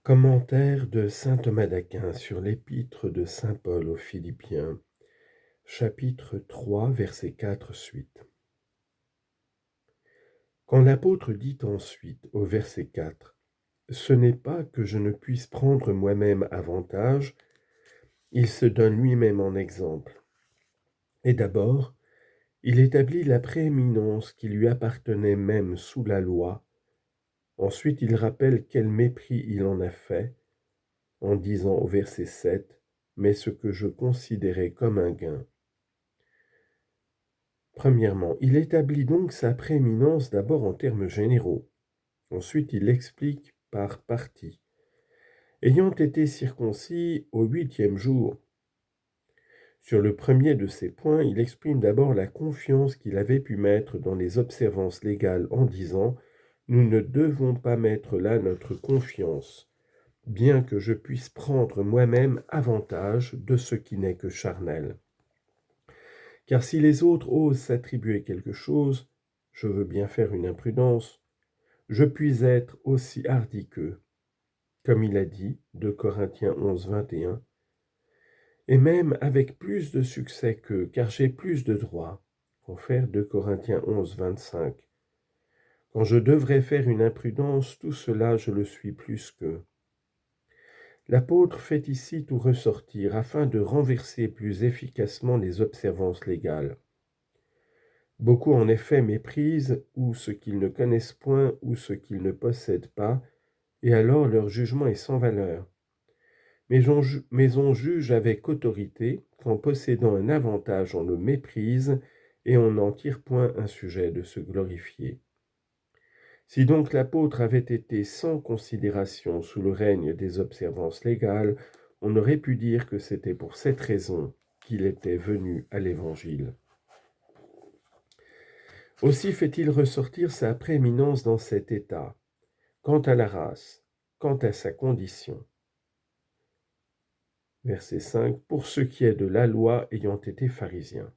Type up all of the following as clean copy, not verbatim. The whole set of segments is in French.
Commentaire de saint Thomas d'Aquin sur l'épître de saint Paul aux Philippiens, chapitre 3, verset 4 suite. Quand l'apôtre dit ensuite au verset 4 « Ce n'est pas que je ne puisse prendre moi-même avantage », il se donne lui-même en exemple. Et d'abord, il établit la prééminence qui lui appartenait même sous la loi. Ensuite, il rappelle quel mépris il en a fait, en disant au verset 7 « Mais ce que je considérais comme un gain ». Premièrement, il établit donc sa prééminence d'abord en termes généraux. Ensuite, il explique par partie. Ayant été circoncis au 8e jour. Sur le premier de ces points, il exprime d'abord la confiance qu'il avait pu mettre dans les observances légales en disant « Nous ne devons pas mettre là notre confiance, bien que je puisse prendre moi-même avantage de ce qui n'est que charnel. Car si les autres osent s'attribuer quelque chose, je veux bien faire une imprudence, je puis être aussi hardi qu'eux. » Comme il a dit, 2 Corinthiens 11, 21, et même avec plus de succès qu'eux, car j'ai plus de droits. Confère 2 Corinthiens 11, 25. Quand je devrais faire une imprudence, tout cela je le suis plus qu'eux. L'apôtre fait ici tout ressortir afin de renverser plus efficacement les observances légales. Beaucoup en effet méprisent ou ce qu'ils ne connaissent point ou ce qu'ils ne possèdent pas, et alors leur jugement est sans valeur. Mais on juge avec autorité qu'en possédant un avantage on le méprise et on n'en tire point un sujet de se glorifier. Si donc l'apôtre avait été sans considération sous le règne des observances légales, on aurait pu dire que c'était pour cette raison qu'il était venu à l'Évangile. Aussi fait-il ressortir sa prééminence dans cet état, quant à la race, quant à sa condition. Verset 5, pour ce qui est de la loi ayant été pharisien.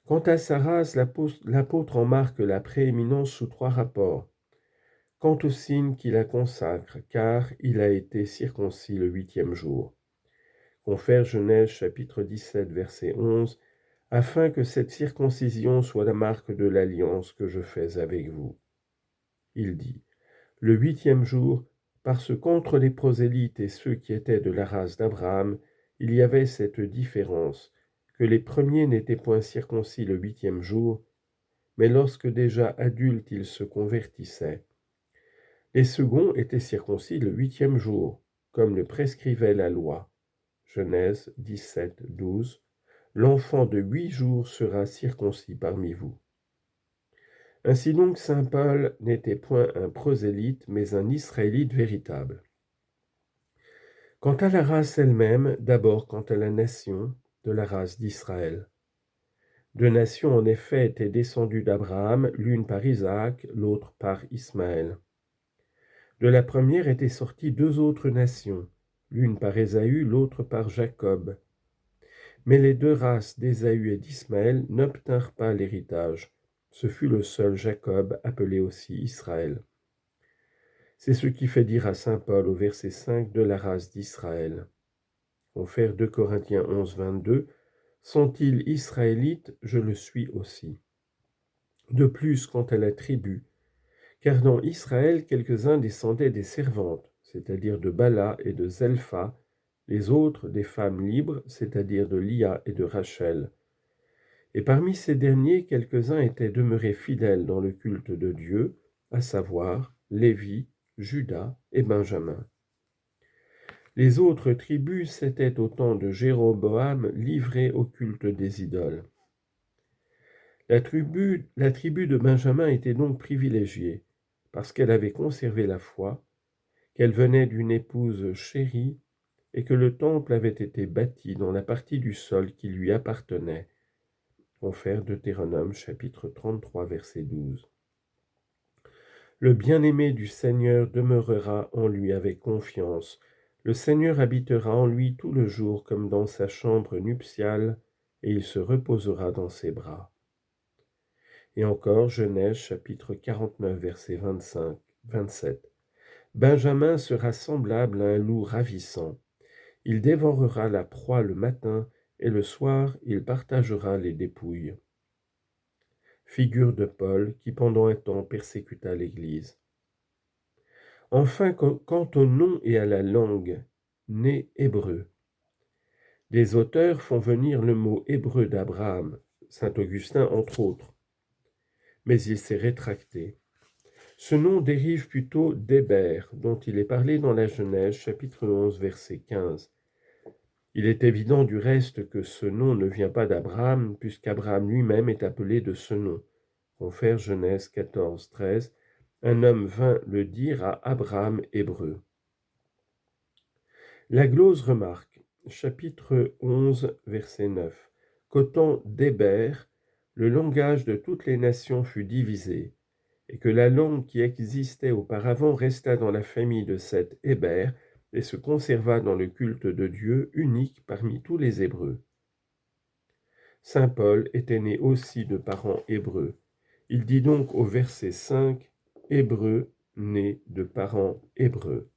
Quant à sa race, l'apôtre en marque la prééminence sous 3 rapports. Quant au signe qui la consacre, car il a été circoncis le 8e jour. Confère Genèse chapitre 17, verset 11, afin que cette circoncision soit la marque de l'alliance que je fais avec vous. Il dit, le 8e jour, parce qu'entre les prosélytes et ceux qui étaient de la race d'Abraham, il y avait cette différence, que les premiers n'étaient point circoncis le 8e jour, mais lorsque déjà adultes ils se convertissaient. Les seconds étaient circoncis le 8e jour, comme le prescrivait la loi. Genèse 17, 12. L'enfant de 8 jours sera circoncis parmi vous. Ainsi donc, saint Paul n'était point un prosélyte, mais un israélite véritable. Quant à la race elle-même, d'abord quant à la nation de la race d'Israël. 2 nations en effet étaient descendues d'Abraham, l'une par Isaac, l'autre par Ismaël. De la première étaient sorties 2 autres nations, l'une par Ésaü, l'autre par Jacob. Mais les 2 races d'Ésaü et d'Ismaël n'obtinrent pas l'héritage. Ce fut le seul Jacob, appelé aussi Israël. C'est ce qui fait dire à saint Paul au verset 5 de la race d'Israël. Confère 2 Corinthiens 11, 22, « Sont-ils israélites? Je le suis aussi. » De plus, quant à la tribu, car dans Israël quelques-uns descendaient des servantes, c'est-à-dire de Bala et de Zelpha, les autres des femmes libres, c'est-à-dire de Lia et de Rachel. Et parmi ces derniers, quelques-uns étaient demeurés fidèles dans le culte de Dieu, à savoir Lévi, Judas et Benjamin. Les autres tribus s'étaient au temps de Jéroboam livrées au culte des idoles. La tribu de Benjamin était donc privilégiée, parce qu'elle avait conservé la foi, qu'elle venait d'une épouse chérie, et que le temple avait été bâti dans la partie du sol qui lui appartenait. Confère Deutéronome chapitre 33, verset 12. Le bien-aimé du Seigneur demeurera en lui avec confiance. Le Seigneur habitera en lui tout le jour comme dans sa chambre nuptiale, et il se reposera dans ses bras. Et encore, Genèse chapitre 49, verset 25, 27. Benjamin sera semblable à un loup ravissant. Il dévorera la proie le matin, et le soir il partagera les dépouilles. Figure de Paul qui pendant un temps persécuta l'Église. Enfin, quant au nom et à la langue, né hébreu. Des auteurs font venir le mot hébreu d'Abraham, saint Augustin entre autres, mais il s'est rétracté. Ce nom dérive plutôt d'Héber, dont il est parlé dans la Genèse, chapitre 11, verset 15. Il est évident du reste que ce nom ne vient pas d'Abraham, puisqu'Abraham lui-même est appelé de ce nom. Confère Genèse 14, 13. Un homme vint le dire à Abraham hébreu. La glose remarque, chapitre 11, verset 9, qu'au temps d'Héber, le langage de toutes les nations fut divisé, et que la langue qui existait auparavant resta dans la famille de cet Héber et se conserva dans le culte de Dieu unique parmi tous les Hébreux. Saint Paul était né aussi de parents hébreux. Il dit donc au verset 5, Hébreu, né de parents hébreux.